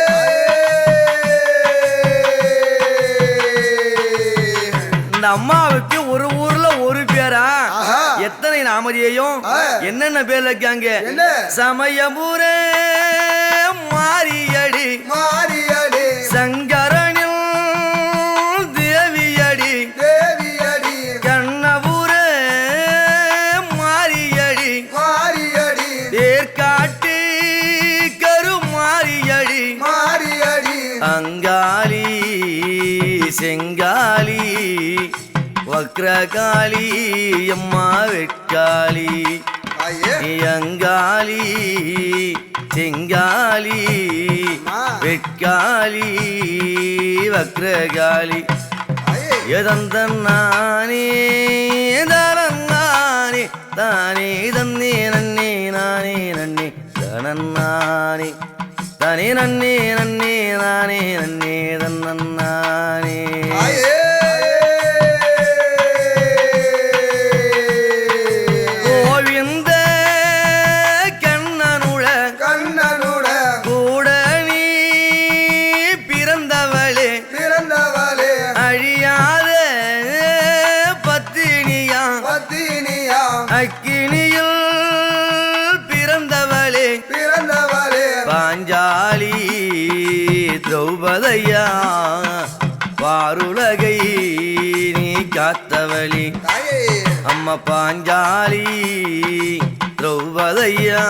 இந்த அம்மாவுக்கு ஒரு ஊர்ல ஒரு பேரா ஆஹா. எத்தனை நாமதியையும் என்னென்ன பேர் வைக்காங்க என்ன? சமயபுர மாரியடி மாரியடி சங்கரனில் தேவியடி தேவியடி கண்ணபுர மாரியடி மாரியடி ஏற்காட்டு கருமாரியடி மாரியடி அங்காளி செங்காளி வக்ரகாளி அம்மா வெட்காளி தாயே அங்காளி செங்காளி அம்மா. வெட்காளி வக்ரகாளி தாயே எதந்தானே தானே தானே தன்னே நன்னே நானே நன்னே தனநானே தானே நன்னே நன்னே நானே நன்னே தன்னானே தாயே கோவிந்த கண்ணனுட கண்ணனுட கூட நீ பிறந்தவளே பிறந்தவளே அழியாத பத்தினியா பத்தினியா அக்கினியில் பிறந்தவளே பிறந்தவளே பாஞ்சாலி திரௌபதையா வாருலகை நீ காத்தவளி தாயே அம்மா பாஞ்சாலி திரௌபதையா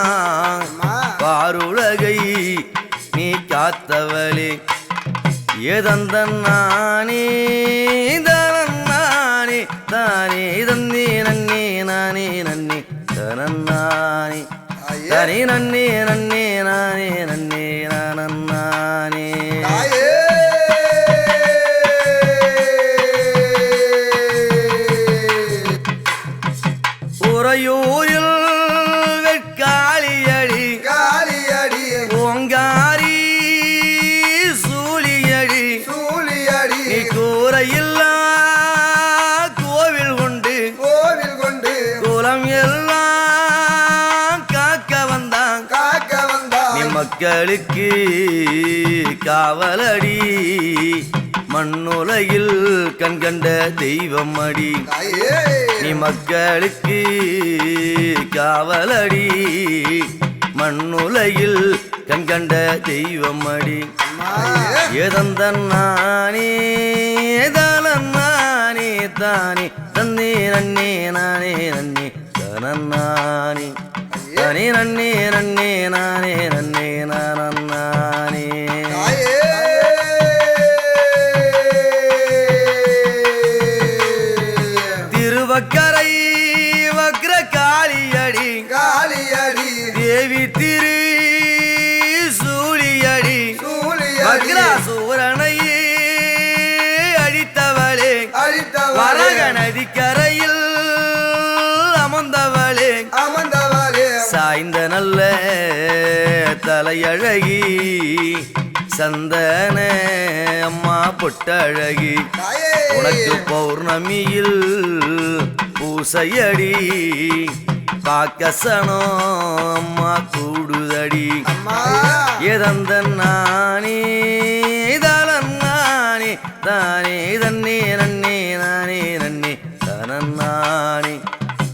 அம்மா. வாருலகை நீ காத்தவளே ஏதந்தானே தானே தானே தன்னே நன்னே நானே நன்னே தனநானே தாயே தானே நன்னே நன்னே நானே நன்னே நானே தாயே உறையூரில் வெட்காளியடி காளியடி ஓங்காரி சூழியடி சூழியடி நீ கூரையில்லா கோவில் கொண்டு கோவில் கொண்டு குலம் எல்லாம் காக்க வந்தான் காக்க வந்தான் நீ மக்களுக்கு காவலடி மண்ணுலகில் கண்கண்ட தெய்வம் அடி தாயே நீ மக்களுக்கு காவலடி மண்ணுலகில் கண்கண்ட தெய்வம் அடி தாயே ஏதந்தானே தானே தானே தன்னே நன்னே நானே நன்னே தனநானே தானே நன்னே நன்னே நானே நன்னே நானே தாயே திருவக்கரை வக்ர காளியடி காளியடி தேவி திரு சூழியடி சூழியடி வக்ராசூரனை அடித்தவளே அழித்தவளே வரக நதிக்கரையில் அமர்ந்தவளே அமர்ந்தவளே சாய்ந்த நல்ல தலையழகி சந்தன அம்மா பொட்டழகி தாயே உனக்கு பௌர்ணமியில் பூசையடி பாக்கசனோ அம்மா கூடுதடி அம்மா எதந்த நானே தலன்னானே தானே தன்னே நன்னே நானே நன்னே தனன்னானே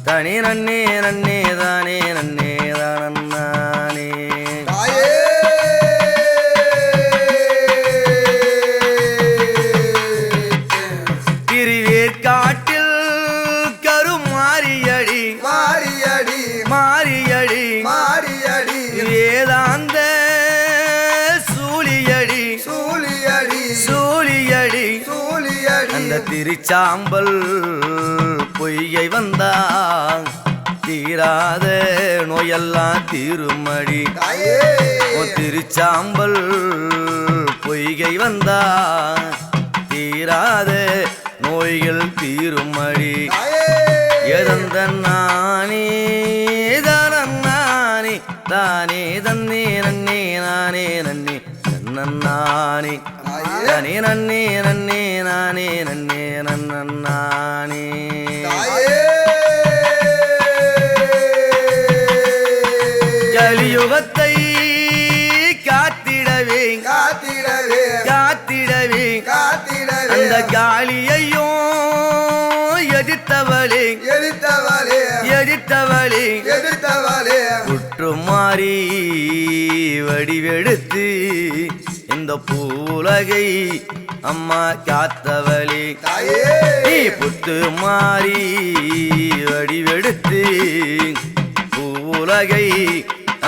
தனி நன்னே நன்னே தானே நன்னே தனன்னானே தாயே திருவேற்காட்டில் கருமாரியடி மாரியடி மாரியடி மாரியடி வேதாந்த சூழியடி சூழியடி சூழியடி சூழியடி அந்த திருச்சாம்பல் பொய்கை வந்தான் தீராத நோயெல்லாம் தீருமடி தாயே உன் திருச்சாம்பல் பொய்கை வந்தான் தீராத நோய்கள் தீருமடி தாயே எதந்த நானே தனன்னானே தானே தன்னே நன்னே நானே நன்னே தன்னன்னானே தனி நன்னே நன்னே நானே நன்னே நன்னன்னானே தாயே கலியுகத்தை காத்திடவே காத்திடவே காத்திடவே காத்திடவே அந்த காளியையும் எதிர்த்தவளே எதிர்த்தவளே எதிர்த்தவளே எதிர்த்தவளே குற்றுமாறி வடிவெடுத்து இந்த பூலகை அம்மா காத்தவளே தாயே நீ புத்து மாறி வடிவெடுத்து பூலகை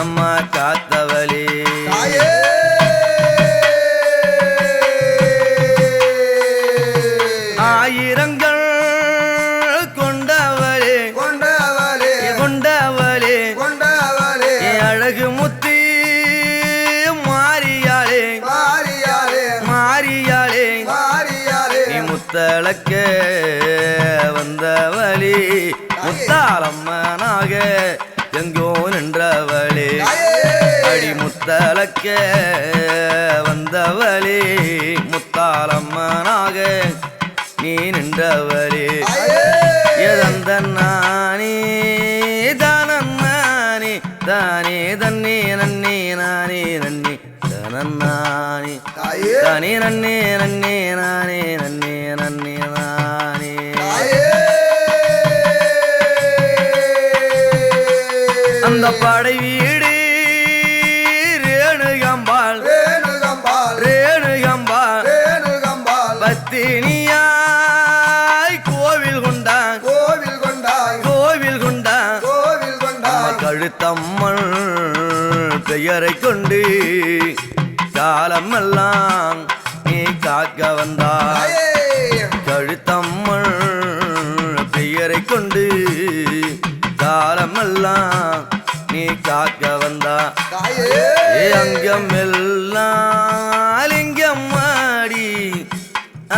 அம்மா காத்தவளே தாயே ஆயிரங்கள் கொண்டவளே கொண்டவளே கொண்டவளே கொண்டவளே அழகு முத்தி மாறியாளே மாரியாளே மாறியாளே மாரியாளே நீ முத்தளக்க வந்தவளே முத்தாளம்மனாக எங்கோ நின்றவளே அடி முத்தளக்க வந்தவளே முத்தாளம்மனாக நீ நின்றவளே எதந்த நானே தனன்னானே தானே தன்னே நன்னே நானே நன்னே தனன்னானே தாயே தானே நன்னே நன்னே நானே நன்னே நன்னே நானே அந்த படை வீடு ரேணுகம்பாள் ரேணுகம்பாள் ரேணுகம்பாள் ரேணுகம்பாள் பத்தினியாய் கோவில் கொண்டான் கோவில் கொண்டாய் கோவில் கொண்டான் கோவில் கொண்டாய் கழுத்தம்மள் பெயரை கொண்டு காலமெல்லாம் நீ காக்க வந்தாய் தாயே கழுத்தம்மள் பெயரை கொண்டு காலமெல்லாம் நீ காக்க வந்தா தாயே அங்கம் எல்லாம் லிங்கம் மாடி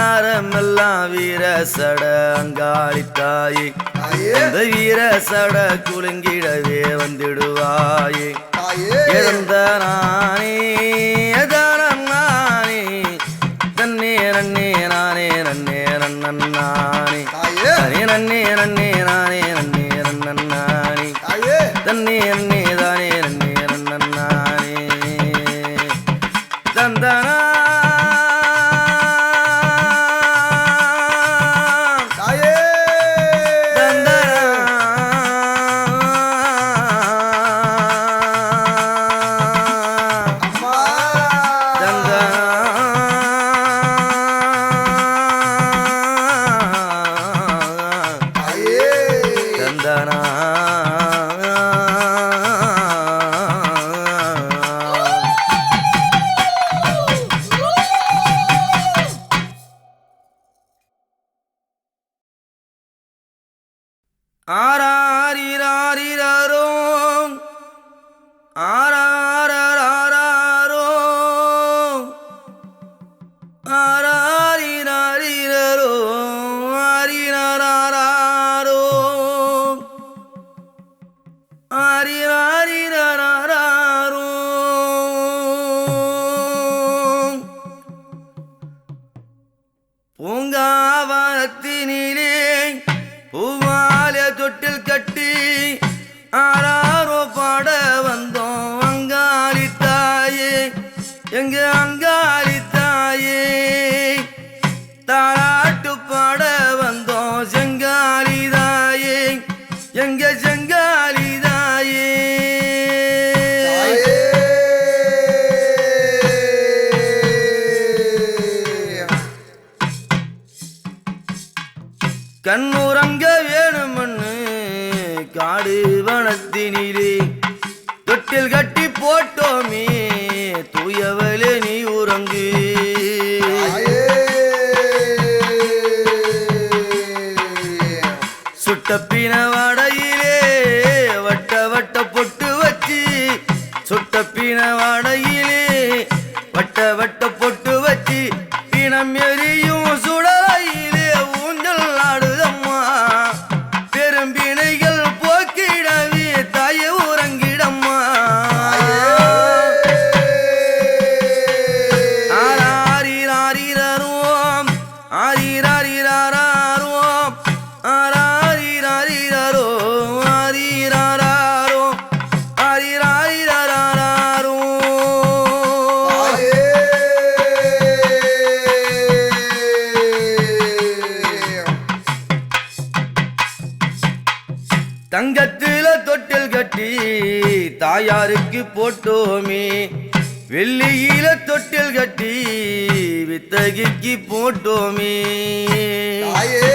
அறமெல்லாம் வீரசட அங்காளித்தாயே தாயே இந்த வீரசட குலுங்கிடவே வந்திடுவாயே தாயே இறந்த நானே தனம் நானே தன்னே நன்னே நானே நன்னே நன்னன் நானே தாயே தனே நன்னே நன்னே நானே நன்னே நன்னன் நானே தாயே தன்னே நன்னே தானே நன்னே நன்னன் நானே தந்தனா தாயே அம்மா தாயே தொட்டில் கட்டி போட்டோமே தூயவளே நீ உறங்கு தாயே சுட்டப்பின வாடையிலே வட்ட வட்ட பொட்டு வச்சு சுட்டப்பின வாடையிலே வட்ட வட்ட பொட்டு வச்சு பிணம் எரியும் சுடலையிலே ஊஞ்சல் ஆடுதம்மா பெரும்பிணைகள் போக்கிடவே தாயே உறங்கிடம்மா ஆரிராரிராரோம் ஆரிராரிராரோம் ஆரிராரிராரோ ஆரிராரோ ஆரிராரிராரோ தாயே தங்கத்தில தொட்டில் கட்டி தாயாருக்கு போட்டோமே வெள்ளியில தொட்டில் கட்டி வித்தகிக்கு போட்டோமே தாயே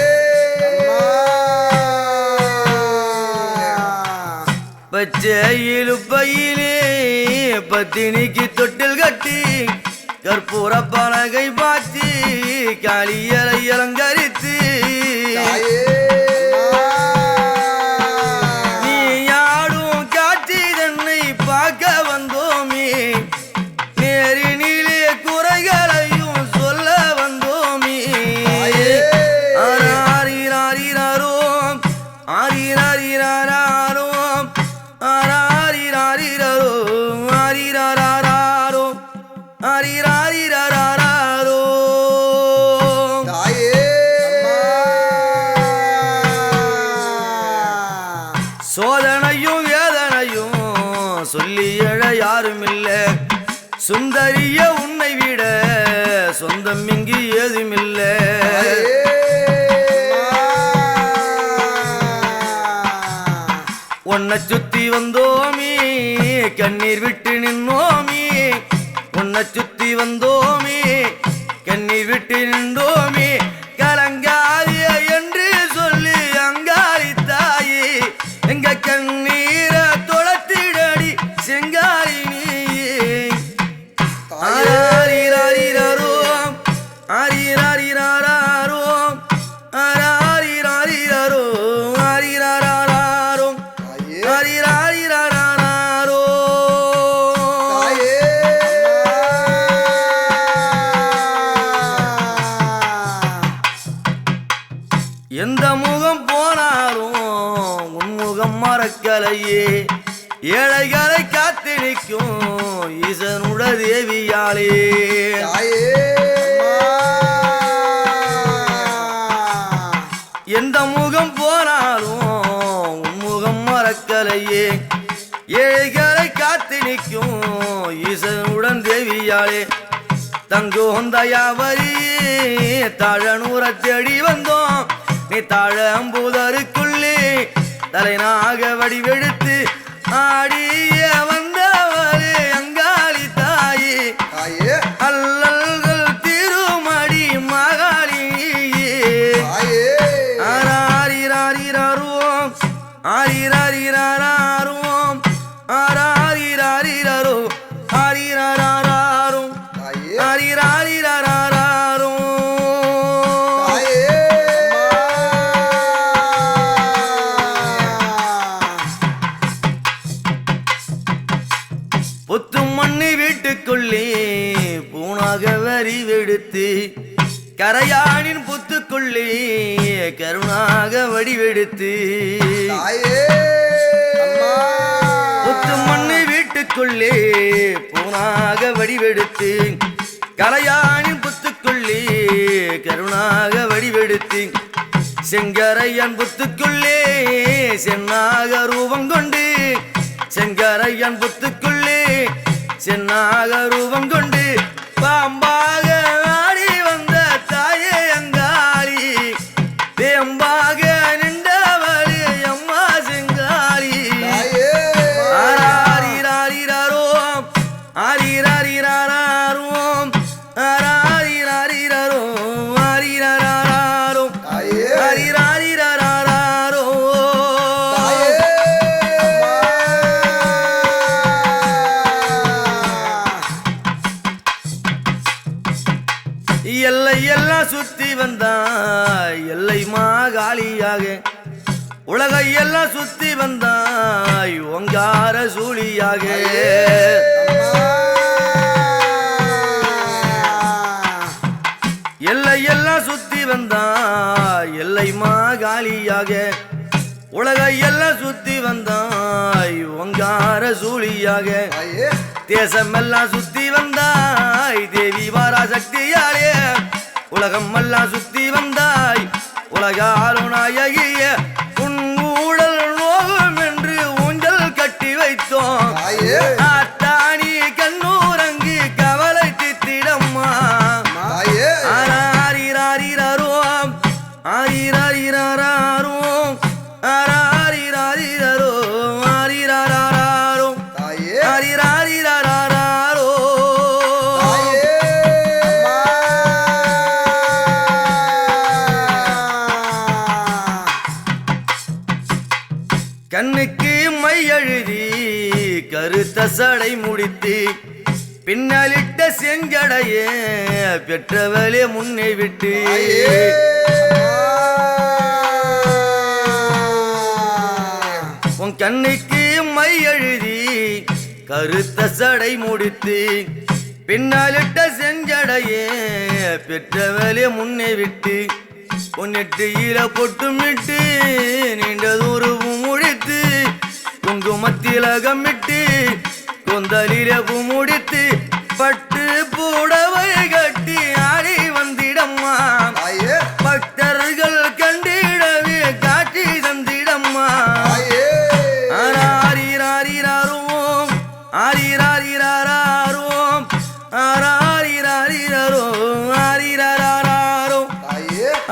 பச்சை இழுப்பையிலே பத்தினிக்கு தொட்டில் கட்டி கற்பூர பலகை பாத்தி காளியலை அலங்கரித்து தாயே நீ ஆடும் காட்சி தன்னை பார்க்க வந்தோமே நேரினிலே குறைகளையும் சொல்ல வந்தோமே ஆரிராரிராரோம் ஆரிராரிராரோம் ஆரிராரிராரோம் ஆரிராராரோம் ஆரிராரிராரோம் தாயே சோதனையும் வேதனையும் சொல்லி எழ யாரும் இல்ல சுந்தரிய உன்னை விட சொந்தம் இங்கு ஏதுமில்ல உன்னை சுத்தி வந்தோமே கண்ணீர் விட்டு நின்னோமே உன்னை சுத்தி வந்தோமே கண்ணீர் விட்டு நின்றோமே கலங்காதிய என்று சொல்லி அங்காளி தாயே எங்க கண்ணீரை தொலைத்திடடி செங்காரி நீயே ஆரிராரிராரோம் ஆரிராரிராரோம் ஆரிராரிராரோம் ஆரிராராரோம் ஆரிராரிராரோம் தாயே எந்த முகம் போனாலும் உன்முகம் மறக்கலையே ஏழைகளை காத்து நிற்கும் ஈசனுட தேவியாளே தாயே எந்த முகம் போனாலும் உன்முகம் மறக்கலையே ஏழைகளை காத்து நிற்கும் ஈசனுடன் தேவியாளே தங்கோந்தயாவரி தாழனூர தேடி வந்தோம் நீ தாழ அம்புதருக்குள்ளே தலைநாக வடிவெடுத்து ஆடிய வந்தவரே அங்காளி தாயே தாயே அல்லல்கள் திருமடி மகாளியே தாயே ஆரிராரிராரோம் ஆரிராரிராரோம் ஆரிராரிராரோ ஆரிராராரோம் தாயே ஆரிராரிராரோம் தாயே புத்து மண்ணு வீட்டுக்குள்ளே பூனாக வரி வெடுத்து கரையானின் புத்துக்குள்ளே கருணாக வடிவெடுத்து தாயே அம்மா புத்து மண்ணு வீட்டுக்குள்ளே பூனாக வடிவெடுத்து கரையானின் புத்துக்குள்ளே கருணாக வடிவெடுத்து செங்கரையன் புத்துக்குள்ளே சென்னாக ரூபம் கொண்டு செங்கரையன் புத்துக்குள்ளே சென்னாக ரூபம் கொண்டு பாம்பாக ஆடி வந்த தாயே அங்காளி தேம்பாக நின்றவளே அம்மா செங்காளி தாயே ஆரிராரிராரோம் ஆரிராரிராரோம் ஆரிராரிராரோம் ஆரிராராரோம் தாயே ஆரிராரிராரோம் தாயே அம்மா எல்லாம் சுத்தி வந்தாய் எல்லை மாகாளியாக உலகை எல்லாம் சுத்தி வந்தாய் ஓங்கார சூழியாக எல்லை எல்லாம் சுத்தி வந்தாய் எல்லை மாகாளியாக உலகை எல்லாம் சுத்தி வந்தாய் ஓங்கார சூழியாக தேசம் எல்லாம் சுத்தி வந்தாய் தேவி வாராசக்தியாலே உலகம் எல்லாம் சுத்தி வந்தாய் உலக ஆளுநாயகிய உன் ஊழல் நோகும் என்று ஊஞ்சல் கட்டி வைத்தோம் ஆத்தாணி கண்ணூரங்கி கவலை தித்திடம்மா ஆரிராரிராரோம் ஆரிராரிராரோம் ஆரிராரிராரோ ஆரிராராரோ ஆரிராரிராரோ கண்ணுக்கு மை எழுதி கருத்த சடை முடித்து பின்னலிட்ட செஞ்சடையே பெற்றவளே முன்னே விட்டு உன் கண்ணுக்கு மை எழுதி கருத்த சடை முடித்து பின்னலிட்ட செஞ்சடையே பெற்றவளே முன்னே விட்டு பொன்னெட்டு ஈர பொட்டுமிட்டு நீண்ட தூரவும் முடித்து குங்குமத்திலகமிட்டு கொந்தலில முடித்து பட்டு புடவை கட்டி ஆடி வந்திடம்மா பக்தர்கள் கண்டிடவே காட்சி தந்திடம்மா ஆரிராரிராரோம் ஆரிராரிராரோம் ஆரிராரிராரோம் ஆரிராராரோம்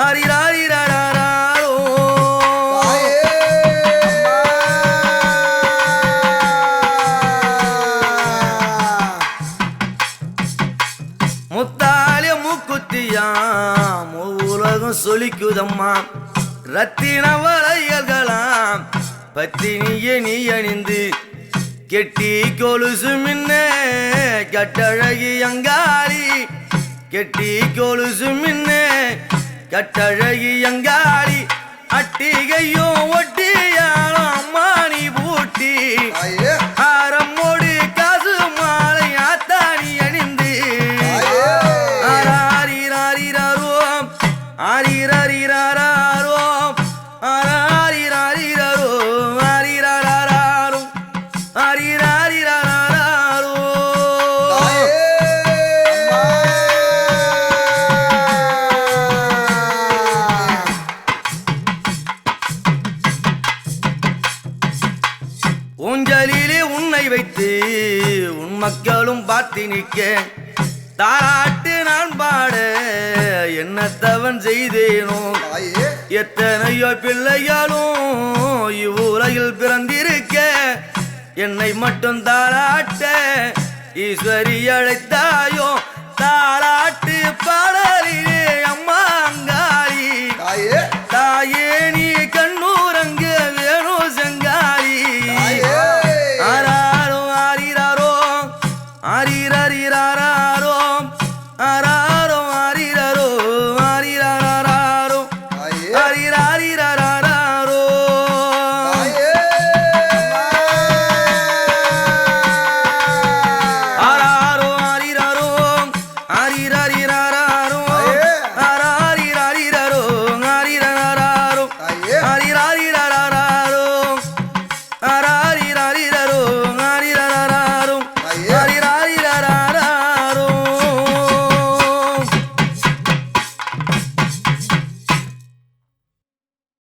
ஆரிராரிராரோ முத்தாலே மூக்குத்தியாம் உலகம் சொலிக்குதம்மா ரத்தின வளையல்களாம் பத்தினியே நீ அணிந்து கெட்டி கொலுசு மின்ன கட்டழகி அங்காளி கெட்டி கொலுசு மின்ன கட்டழகி அங்காளி அட்டிகையோ ஒட்டியாரோ அம்மா நீ பூட்டி ஆரம்மோடு காசு மாலை ஆத்தாணி அணிந்து ஆரிராரிராரோம் ஆரிராரிராரோம் ஆரிராரிராரோம் ஆரிராராரோம் ஆரிராரிராரோ ஊஞ்சலிலே உன்னை வைத்து உன் மக்களும் பார்த்து நிற்க தாராட்டு நான் பாட என்ன தவன் செய்தேனோ எத்தனையோ பிள்ளைகளும் இவ்வுலகில் பிறந்திருக்க என்னை மட்டும் தாராட்ட ஈஸ்வரி அழைத்தாயோ தாராட்டு பாடலிலே